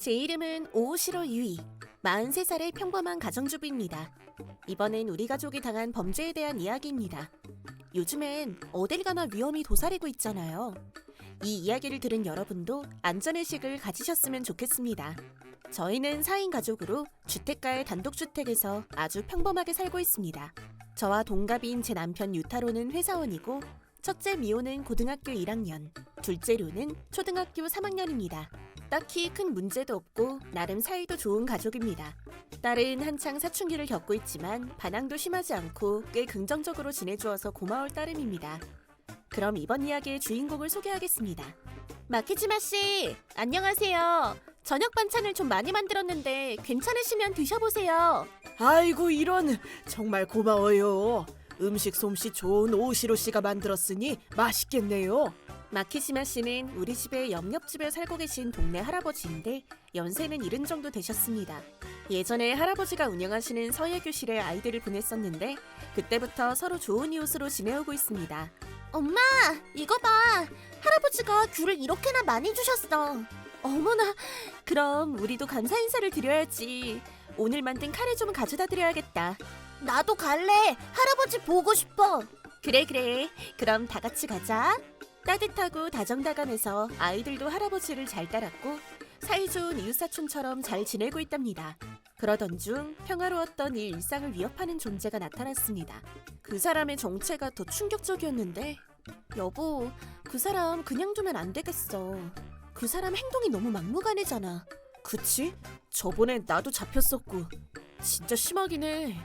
제 이름은 오오시로 유이, 43살의 평범한 가정주부입니다. 이번엔 우리 가족이 당한 범죄에 대한 이야기입니다. 요즘엔 어딜 가나 위험이 도사리고 있잖아요. 이 이야기를 들은 여러분도 안전의식을 가지셨으면 좋겠습니다. 저희는 4인 가족으로 주택가의 단독주택에서 아주 평범하게 살고 있습니다. 저와 동갑인 제 남편 유타로는 회사원이고, 첫째 미호는 고등학교 1학년, 둘째 료는 초등학교 3학년입니다. 딱히 큰 문제도 없고 나름 사이도 좋은 가족입니다. 딸은 한창 사춘기를 겪고 있지만 반항도 심하지 않고 꽤 긍정적으로 지내주어서 고마울 따름입니다. 그럼 이번 이야기의 주인공을 소개하겠습니다. 마키지마 씨, 안녕하세요. 저녁 반찬을 좀 많이 만들었는데 괜찮으시면 드셔보세요. 아이고 이런, 정말 고마워요. 음식 솜씨 좋은 오시로 씨가 만들었으니 맛있겠네요. 마키시마 씨는 우리 집의 옆집에 살고 계신 동네 할아버지인데 연세는 70 정도 되셨습니다. 예전에 할아버지가 운영하시는 서예교실에 아이들을 보냈었는데 그때부터 서로 좋은 이웃으로 지내오고 있습니다. 엄마, 이거 봐. 할아버지가 귤을 이렇게나 많이 주셨어. 어머나, 그럼 우리도 감사 인사를 드려야지. 오늘 만든 카레 좀 가져다 드려야겠다. 나도 갈래. 할아버지 보고 싶어. 그래. 그럼 다 같이 가자. 따뜻하고 다정다감해서 아이들도 할아버지를 잘 따랐고 사이좋은 이웃사촌처럼 잘 지내고 있답니다. 그러던 중 평화로웠던 이 일상을 위협하는 존재가 나타났습니다. 그 사람의 정체가 더 충격적이었는데, 여보, 그 사람 그냥 두면 안 되겠어. 그 사람 행동이 너무 막무가내잖아. 그치? 저번에 나도 잡혔었고 진짜 심하긴 해.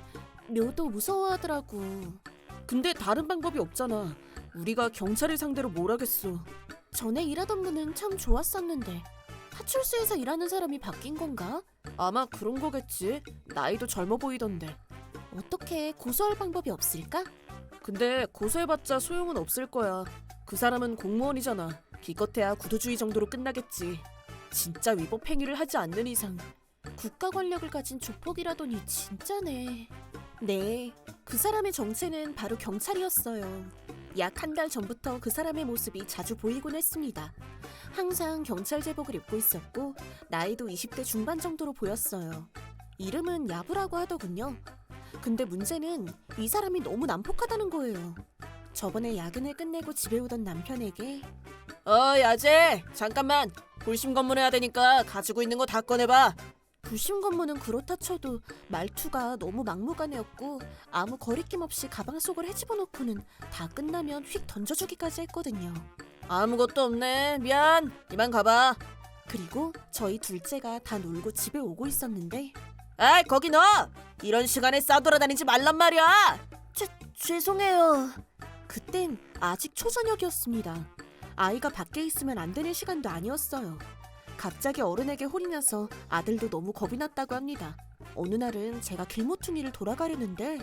료도 무서워하더라고. 근데 다른 방법이 없잖아. 우리가 경찰을 상대로 뭘 하겠어. 전에 일하던 분은 참 좋았었는데 파출소에서 일하는 사람이 바뀐 건가? 아마 그런 거겠지. 나이도 젊어 보이던데. 어떻게 고소할 방법이 없을까? 근데 고소해봤자 소용은 없을 거야. 그 사람은 공무원이잖아. 기껏해야 구두주의 정도로 끝나겠지. 진짜 위법 행위를 하지 않는 이상. 국가 권력을 가진 조폭이라더니 진짜네. 네, 그 사람의 정체는 바로 경찰이었어요. 약 한 달 전부터 그 사람의 모습이 자주 보이곤 했습니다. 항상 경찰 제복을 입고 있었고 나이도 20대 중반 정도로 보였어요. 이름은 야부라고 하더군요. 근데 문제는 이 사람이 너무 난폭하다는 거예요. 저번에 야근을 끝내고 집에 오던 남편에게 야재, 잠깐만. 불심 검문해야 되니까 가지고 있는 거 다 꺼내봐. 불심 검문은 그렇다 쳐도 말투가 너무 막무가내였고 아무 거리낌 없이 가방 속을 헤집어 놓고는 다 끝나면 휙 던져주기까지 했거든요. 아무것도 없네. 미안. 이만 가봐. 그리고 저희 둘째가 다 놀고 집에 오고 있었는데, 아이, 거기 너! 이런 시간에 싸돌아다니지 말란 말이야. 죄송해요. 그땐 아직 초저녁이었습니다. 아이가 밖에 있으면 안 되는 시간도 아니었어요. 갑자기 어른에게 홀이 나서 아들도 너무 겁이 났다고 합니다. 어느 날은 제가 길모퉁이를 돌아가려는데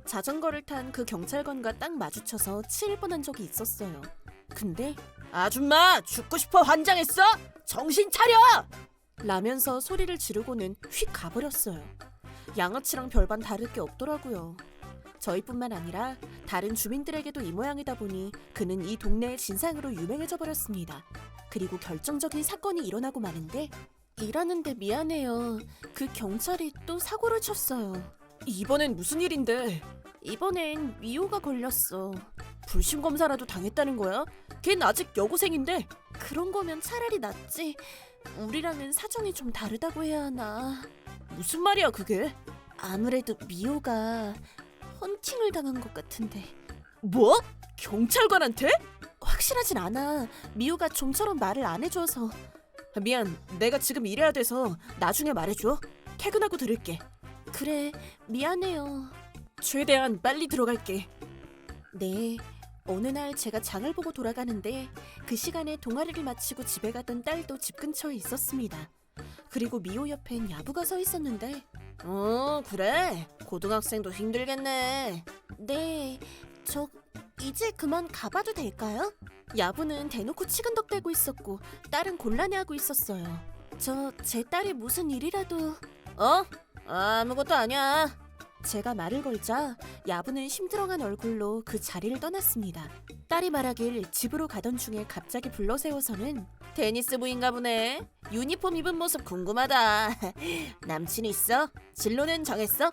자전거를 탄 그 경찰관과 딱 마주쳐서 치일 뻔한 적이 있었어요. 근데 아줌마, 죽고 싶어 환장했어? 정신 차려! 라면서 소리를 지르고는 휙 가버렸어요. 양아치랑 별반 다를 게 없더라고요. 저희뿐만 아니라 다른 주민들에게도 이 모양이다 보니 그는 이 동네의 진상으로 유명해져 버렸습니다. 그리고 결정적인 사건이 일어나고 마는데, 일하는데 미안해요. 그 경찰이 또 사고를 쳤어요. 이번엔 무슨 일인데? 이번엔 미호가 걸렸어. 불심 검사라도 당했다는 거야? 걘 아직 여고생인데. 그런 거면 차라리 낫지. 우리랑은 사정이 좀 다르다고 해야 하나. 무슨 말이야 그게? 아무래도 미호가 헌팅을 당한 것 같은데. 뭐? 경찰관한테? 확실하진 않아. 미호가 좀처럼 말을 안 해줘서. 미안, 내가 지금 일해야 돼서 나중에 말해줘. 퇴근하고 들을게. 그래, 미안해요. 최대한 빨리 들어갈게. 네, 어느 날 제가 장을 보고 돌아가는데 그 시간에 동아리를 마치고 집에 가던 딸도 집 근처에 있었습니다. 그리고 미호 옆엔 야부가 서 있었는데. 그래? 고등학생도 힘들겠네. 네, 저 이제 그만 가봐도 될까요? 야부는 대놓고 치근덕대고 있었고 딸은 곤란해하고 있었어요. 제 딸이 무슨 일이라도. 아무것도 아니야. 제가 말을 걸자 야부는 심드렁한 얼굴로 그 자리를 떠났습니다. 딸이 말하길 집으로 가던 중에 갑자기 불러세워서는 테니스 부인가 보네. 유니폼 입은 모습 궁금하다. 남친 있어? 진로는 정했어?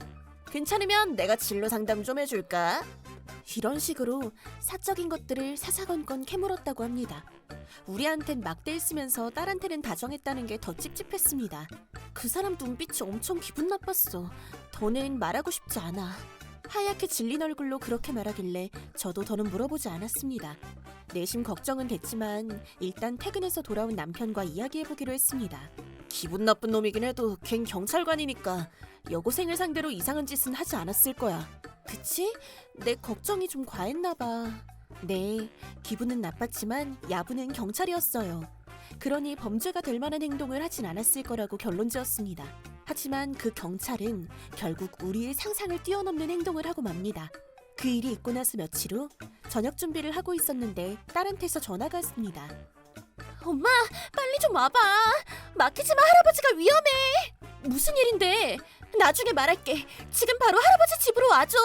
괜찮으면 내가 진로 상담 좀 해줄까? 이런 식으로 사적인 것들을 사사건건 캐물었다고 합니다. 우리한텐 막대일 쓰면서 딸한테는 다정했다는 게 더 찝찝했습니다. 그 사람 눈빛이 엄청 기분 나빴어. 더는 말하고 싶지 않아. 하얗게 질린 얼굴로 그렇게 말하길래 저도 더는 물어보지 않았습니다. 내심 걱정은 됐지만 일단 퇴근해서 돌아온 남편과 이야기해보기로 했습니다. 기분 나쁜 놈이긴 해도 걘 경찰관이니까 여고생을 상대로 이상한 짓은 하지 않았을 거야. 그치? 내 걱정이 좀 과했나 봐. 네, 기분은 나빴지만 야부는 경찰이었어요. 그러니 범죄가 될 만한 행동을 하진 않았을 거라고 결론지었습니다. 하지만 그 경찰은 결국 우리의 상상을 뛰어넘는 행동을 하고 맙니다. 그 일이 있고 나서 며칠 후 저녁 준비를 하고 있었는데 딸한테서 전화가 왔습니다. 엄마, 빨리 좀 와봐. 마키즈마 할아버지가 위험해. 무슨 일인데? 나중에 말할게. 지금 바로 할아버지 집으로 와줘.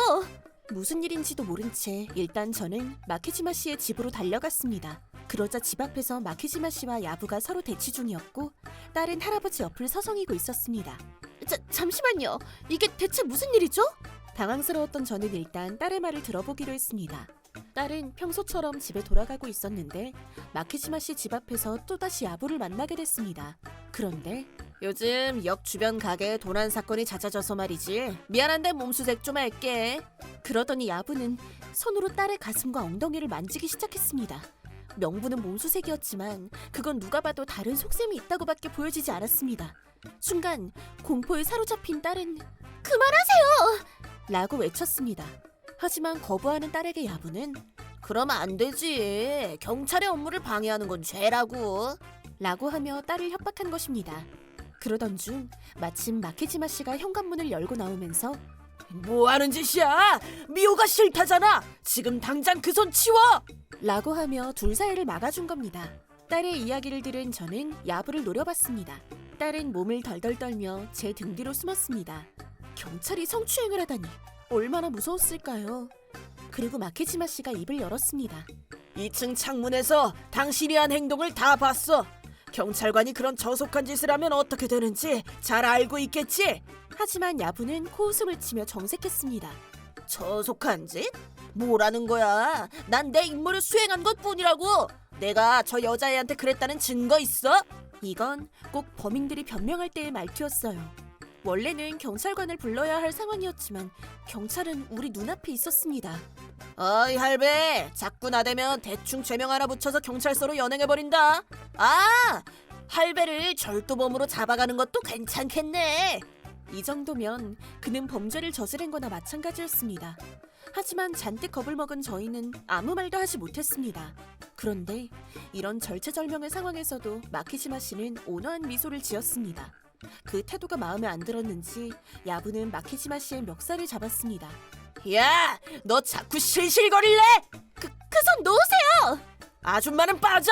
무슨 일인지도 모른 채 일단 저는 마키지마 씨의 집으로 달려갔습니다. 그러자 집 앞에서 마키지마 씨와 야부가 서로 대치 중이었고 딸은 할아버지 옆을 서성이고 있었습니다. 잠시만요. 이게 대체 무슨 일이죠? 당황스러웠던 저는 일단 딸의 말을 들어보기로 했습니다. 딸은 평소처럼 집에 돌아가고 있었는데 마키지마 씨 집 앞에서 또다시 야부를 만나게 됐습니다. 그런데 요즘 역 주변 가게에 도난 사건이 잦아져서 말이지. 미안한데 몸수색 좀 할게. 그러더니 야부는 손으로 딸의 가슴과 엉덩이를 만지기 시작했습니다. 명분은 몸수색이었지만 그건 누가 봐도 다른 속셈이 있다고밖에 보여지지 않았습니다. 순간 공포에 사로잡힌 딸은 그만하세요! 라고 외쳤습니다. 하지만 거부하는 딸에게 야부는 그러면 안 되지. 경찰의 업무를 방해하는 건 죄라고. 라고 하며 딸을 협박한 것입니다. 그러던 중 마침 마키지마 씨가 현관문을 열고 나오면서 뭐 하는 짓이야? 미호가 싫다잖아. 지금 당장 그 손 치워. 라고 하며 둘 사이를 막아준 겁니다. 딸의 이야기를 들은 저는 야부를 노려봤습니다. 딸은 몸을 덜덜 떨며 제 등 뒤로 숨었습니다. 경찰이 성추행을 하다니 얼마나 무서웠을까요? 그리고 마키지마 씨가 입을 열었습니다. 2층 창문에서 당신이 한 행동을 다 봤어. 경찰관이 그런 저속한 짓을 하면 어떻게 되는지 잘 알고 있겠지? 하지만 야부는 코웃음을 치며 정색했습니다. 저속한 짓? 뭐라는 거야? 난 내 임무를 수행한 것뿐이라고. 내가 저 여자애한테 그랬다는 증거 있어? 이건 꼭 범인들이 변명할 때의 말투였어요. 원래는 경찰관을 불러야 할 상황이었지만 경찰은 우리 눈앞에 있었습니다. 어이 할배, 자꾸 나대면 대충 죄명 하나 붙여서 경찰서로 연행해버린다. 아, 할배를 절도범으로 잡아가는 것도 괜찮겠네. 이 정도면 그는 범죄를 저지른 거나 마찬가지였습니다. 하지만 잔뜩 겁을 먹은 저희는 아무 말도 하지 못했습니다. 그런데 이런 절체절명의 상황에서도 마키지마 씨는 온화한 미소를 지었습니다. 그 태도가 마음에 안 들었는지 야부는 마키지마 씨의 멱살을 잡았습니다. 야, 너 자꾸 실실거릴래? 그 손 놓으세요! 아줌마는 빠져!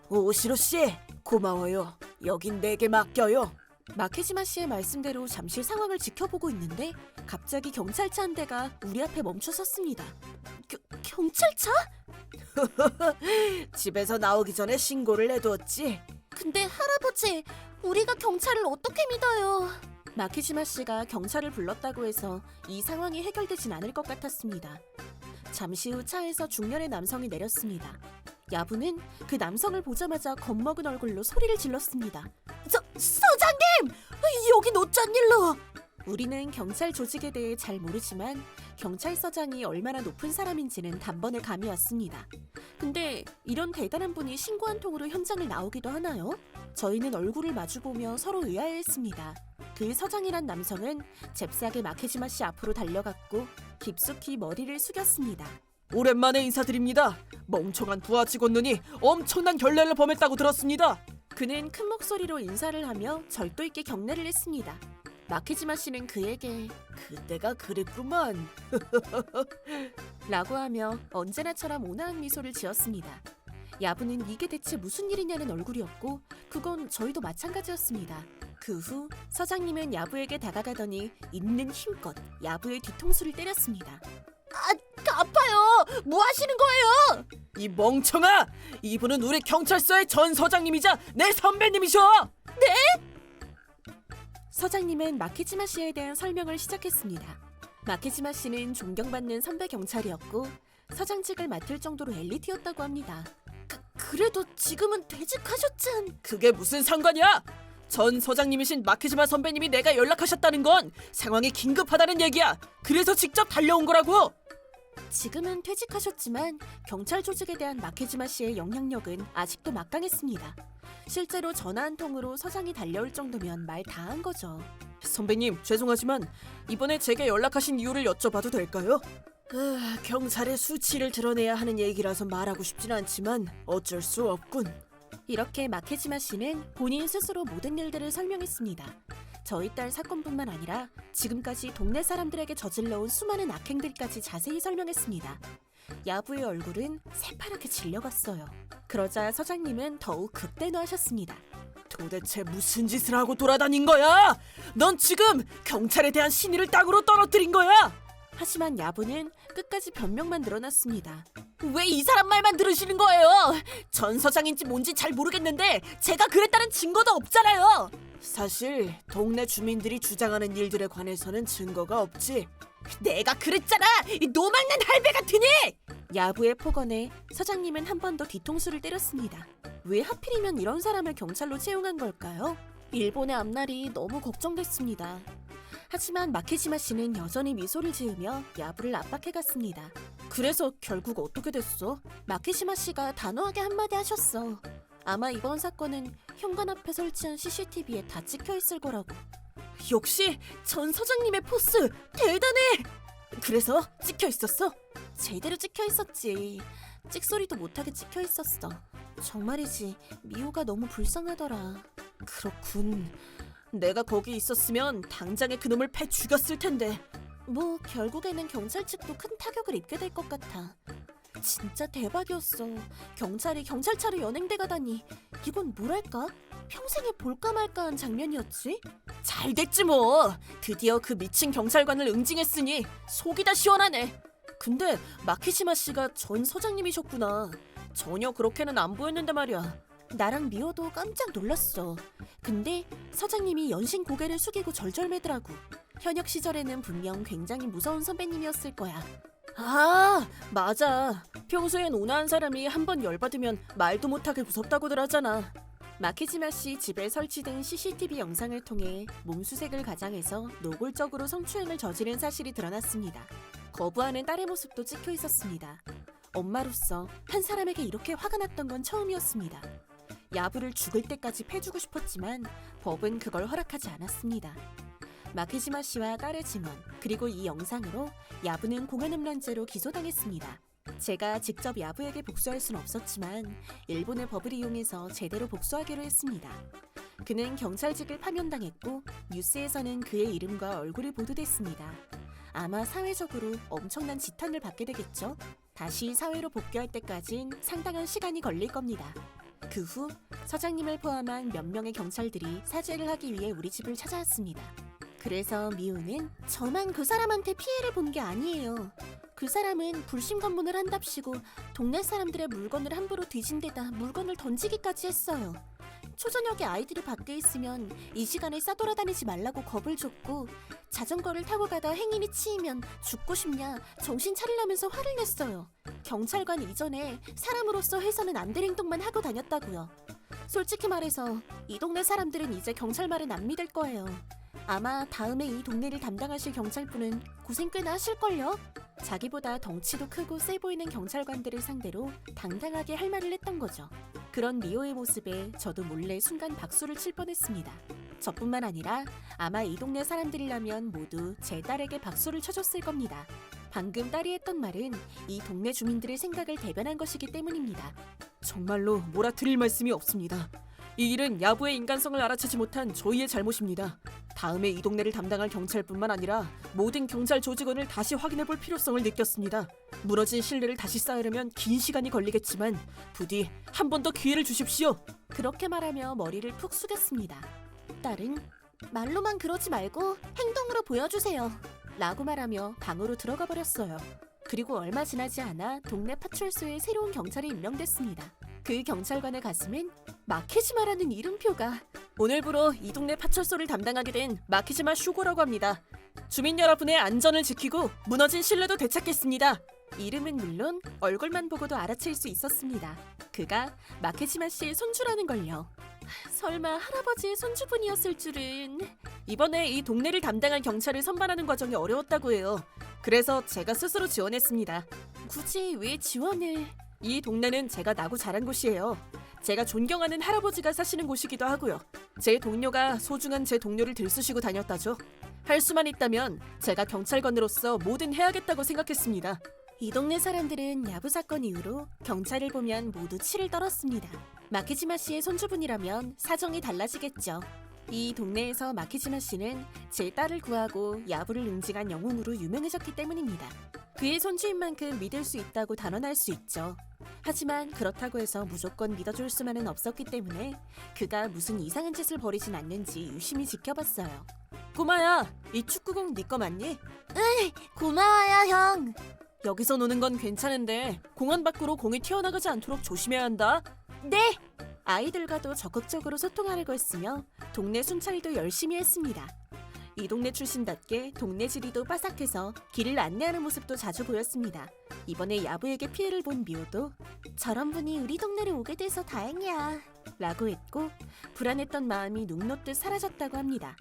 오시로 씨, 고마워요. 여긴 내게 맡겨요. 마케지마 씨의 말씀대로 잠시 상황을 지켜보고 있는데 갑자기 경찰차 한 대가 우리 앞에 멈춰 섰습니다. 경찰차? 집에서 나오기 전에 신고를 해두었지. 근데 할아버지, 우리가 경찰을 어떻게 믿어요? 마키지마 씨가 경찰을 불렀다고 해서 이 상황이 해결되진 않을 것 같았습니다. 잠시 후 차에서 중년의 남성이 내렸습니다. 야부는 그 남성을 보자마자 겁먹은 얼굴로 소리를 질렀습니다. 서장님! 여긴 어쩐 일로! 우리는 경찰 조직에 대해 잘 모르지만 경찰서장이 얼마나 높은 사람인지는 단번에 감이 왔습니다. 근데 이런 대단한 분이 신고 한 통으로 현장을 나오기도 하나요? 저희는 얼굴을 마주보며 서로 의아해했습니다. 그 서장이란 남성은 잽싸게 마케지마 씨 앞으로 달려갔고 깊숙이 머리를 숙였습니다. 오랜만에 인사드립니다. 멍청한 부하 직원눈이 엄청난 결례를 범했다고 들었습니다. 그는 큰 목소리로 인사를 하며 절도 있게 경례를 했습니다. 마케지마 씨는 그에게 그때가 그랬구만 라고 하며 언제나처럼 온화한 미소를 지었습니다. 야부는 이게 대체 무슨 일이냐는 얼굴이었고 그건 저희도 마찬가지였습니다. 그 후 서장님은 야부에게 다가가더니 있는 힘껏 야부의 뒤통수를 때렸습니다. 아파요. 뭐 하시는 거예요? 이 멍청아! 이분은 우리 경찰서의 전 서장님이자 내 선배님이셔! 서장님은 마키지마 씨에 대한 설명을 시작했습니다. 마키지마 씨는 존경받는 선배 경찰이었고 서장직을 맡을 정도로 엘리트였다고 합니다. 그래도 지금은 퇴직하셨잖. 그게 무슨 상관이야? 전 서장님이신 마키지마 선배님이 내가 연락하셨다는 건 상황이 긴급하다는 얘기야. 그래서 직접 달려온 거라고. 지금은 퇴직하셨지만 경찰 조직에 대한 마키지마 씨의 영향력은 아직도 막강했습니다. 실제로 전화 한 통으로 서장이 달려올 정도면 말 다 한 거죠. 선배님, 죄송하지만 이번에 제게 연락하신 이유를 여쭤봐도 될까요? 경찰의 수치를 드러내야 하는 얘기라서 말하고 싶진 않지만 어쩔 수 없군. 이렇게 마케지마 씨는 본인 스스로 모든 일들을 설명했습니다. 저희 딸 사건뿐만 아니라 지금까지 동네 사람들에게 저질러온 수많은 악행들까지 자세히 설명했습니다. 야부의 얼굴은 새파랗게 질려갔어요. 그러자 서장님은 더욱 극대노하셨습니다. 도대체 무슨 짓을 하고 돌아다닌 거야? 넌 지금 경찰에 대한 신의를 땅으로 떨어뜨린 거야? 하지만 야부는 끝까지 변명만 늘어났습니다. 왜 이 사람 말만 들으시는 거예요? 전 서장인지 뭔지 잘 모르겠는데 제가 그랬다는 증거도 없잖아요. 사실 동네 주민들이 주장하는 일들에 관해서는 증거가 없지. 내가 그랬잖아! 이 노망난 할배 같으니! 야부의 폭언에 서장님은 한 번 더 뒤통수를 때렸습니다. 왜 하필이면 이런 사람을 경찰로 채용한 걸까요? 일본의 앞날이 너무 걱정됐습니다. 하지만 마케지마 씨는 여전히 미소를 지으며 야부를 압박해갔습니다. 그래서 결국 어떻게 됐어? 마케지마 씨가 단호하게 한마디 하셨어. 아마 이번 사건은 현관 앞에 설치한 CCTV에 다 찍혀있을 거라고. 역시 전 서장님의 포스 대단해! 그래서 찍혀있었어? 제대로 찍혀있었지. 찍소리도 못하게 찍혀있었어. 정말이지 미호가 너무 불쌍하더라. 그렇군. 내가 거기 있었으면 당장에 그놈을 패 죽였을 텐데. 뭐 결국에는 경찰 측도 큰 타격을 입게 될 것 같아. 진짜 대박이었어. 경찰이 경찰차로 연행돼 가다니. 이건 뭐랄까? 평생에 볼까 말까한 장면이었지? 잘 됐지 뭐. 드디어 그 미친 경찰관을 응징했으니 속이 다 시원하네. 근데 마키시마 씨가 전 서장님이셨구나. 전혀 그렇게는 안 보였는데 말이야. 나랑 미호도 깜짝 놀랐어. 근데 서장님이 연신 고개를 숙이고 절절매더라고. 현역 시절에는 분명 굉장히 무서운 선배님이었을 거야. 아, 맞아. 평소엔 온화한 사람이 한 번 열받으면 말도 못하게 무섭다고들 하잖아. 마키지마 씨 집에 설치된 CCTV 영상을 통해 몸수색을 가장해서 노골적으로 성추행을 저지른 사실이 드러났습니다. 거부하는 딸의 모습도 찍혀 있었습니다. 엄마로서 한 사람에게 이렇게 화가 났던 건 처음이었습니다. 야부를 죽을 때까지 패주고 싶었지만 법은 그걸 허락하지 않았습니다. 마키지마 씨와 딸의 증언, 그리고 이 영상으로 야부는 공연음란죄로 기소당했습니다. 제가 직접 야부에게 복수할 순 없었지만 일본의 법을 이용해서 제대로 복수하기로 했습니다. 그는 경찰직을 파면당했고 뉴스에서는 그의 이름과 얼굴이 보도됐습니다. 아마 사회적으로 엄청난 지탄을 받게 되겠죠? 다시 사회로 복귀할 때까진 상당한 시간이 걸릴 겁니다. 그 후 서장님을 포함한 몇 명의 경찰들이 사죄를 하기 위해 우리 집을 찾아왔습니다. 그래서 미우는 저만 그 사람한테 피해를 본 게 아니에요. 그 사람은 불심 검문을 한답시고 동네 사람들의 물건을 함부로 뒤진 데다 물건을 던지기까지 했어요. 초저녁에 아이들이 밖에 있으면 이 시간에 싸돌아다니지 말라고 겁을 줬고 자전거를 타고 가다 행인이 치이면 죽고 싶냐 정신 차리려면서 화를 냈어요. 경찰관 이전에 사람으로서 해서는 안 될 행동만 하고 다녔다고요. 솔직히 말해서 이 동네 사람들은 이제 경찰 말은 안 믿을 거예요. 아마 다음에 이 동네를 담당하실 경찰분은 고생 꽤나 하실걸요? 자기보다 덩치도 크고 세 보이는 경찰관들을 상대로 당당하게 할 말을 했던 거죠. 그런 미호의 모습에 저도 몰래 순간 박수를 칠 뻔했습니다. 저뿐만 아니라 아마 이 동네 사람들이라면 모두 제 딸에게 박수를 쳐줬을 겁니다. 방금 딸이 했던 말은 이 동네 주민들의 생각을 대변한 것이기 때문입니다. 정말로 몰아드릴 말씀이 없습니다. 이 일은 야부의 인간성을 알아채지 못한 저희의 잘못입니다. 다음에 이 동네를 담당할 경찰뿐만 아니라 모든 경찰 조직원을 다시 확인해볼 필요성을 느꼈습니다. 무너진 신뢰를 다시 쌓으려면 긴 시간이 걸리겠지만 부디 한 번 더 기회를 주십시오. 그렇게 말하며 머리를 푹 숙였습니다. 딸은 말로만 그러지 말고 행동으로 보여주세요 라고 말하며 방으로 들어가 버렸어요. 그리고 얼마 지나지 않아 동네 파출소에 새로운 경찰이 임명됐습니다. 그 경찰관의 가슴엔 마키지마라는 이름표가. 오늘부로 이 동네 파출소를 담당하게 된 마키지마 슈고라고 합니다. 주민 여러분의 안전을 지키고 무너진 신뢰도 되찾겠습니다. 이름은 물론 얼굴만 보고도 알아챌 수 있었습니다. 그가 마키지마 씨의 손주라는 걸요. 설마 할아버지의 손주분이었을 줄은. 이번에 이 동네를 담당할 경찰을 선발하는 과정이 어려웠다고 해요. 그래서 제가 스스로 지원했습니다. 굳이 왜 지원을? 이 동네는 제가 나고 자란 곳이에요. 제가 존경하는 할아버지가 사시는 곳이기도 하고요. 제 동료가 소중한 제 동료를 들쑤시고 다녔다죠. 할 수만 있다면 제가 경찰관으로서 뭐든 해야겠다고 생각했습니다. 이 동네 사람들은 야부 사건 이후로 경찰을 보면 모두 치를 떨었습니다. 마키지마 씨의 손주분이라면 사정이 달라지겠죠. 이 동네에서 마키지마 씨는 제 딸을 구하고 야부를 응징한 영웅으로 유명해졌기 때문입니다. 그의 손주인 만큼 믿을 수 있다고 단언할 수 있죠. 하지만 그렇다고 해서 무조건 믿어줄 수만은 없었기 때문에 그가 무슨 이상한 짓을 벌이진 않는지 유심히 지켜봤어요. 꼬마야, 이 축구공 네 거 맞니? 고마워요, 형. 여기서 노는 건 괜찮은데 공원 밖으로 공이 튀어나가지 않도록 조심해야 한다. 네! 아이들과도 적극적으로 소통하려고 했으며 동네 순찰도 열심히 했습니다. 이 동네 출신답게 동네 지리도 빠삭해서 길을 안내하는 모습도 자주 보였습니다. 이번에 야부에게 피해를 본 미호도 저런 분이 우리 동네를 오게 돼서 다행이야 라고 했고 불안했던 마음이 눈 녹듯 사라졌다고 합니다.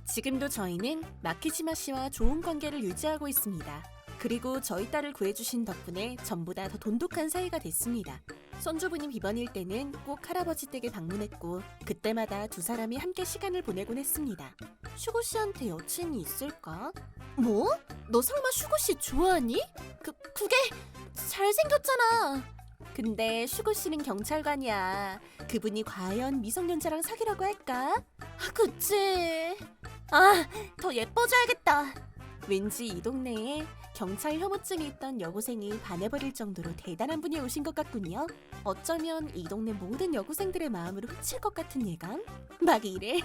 지금도 저희는 마키지마 씨와 좋은 관계를 유지하고 있습니다. 그리고 저희 딸을 구해주신 덕분에 전보다 더 돈독한 사이가 됐습니다. 손주부님 비번일 때는 꼭 할아버지 댁에 방문했고 그때마다 두 사람이 함께 시간을 보내곤 했습니다. 슈고 씨한테 여친이 있을까? 뭐? 너 설마 슈고 씨 좋아하니? 그게 잘생겼잖아. 근데 슈고 씨는 경찰관이야. 그분이 과연 미성년자랑 사귀라고 할까? 그치. 더 예뻐져야겠다. 왠지 이 동네에 경찰 혐오증이 있던 여고생이 반해버릴 정도로 대단한 분이 오신 것 같군요. 어쩌면 이 동네 모든 여고생들의 마음으로 훔칠 것 같은 예감? 막 이래.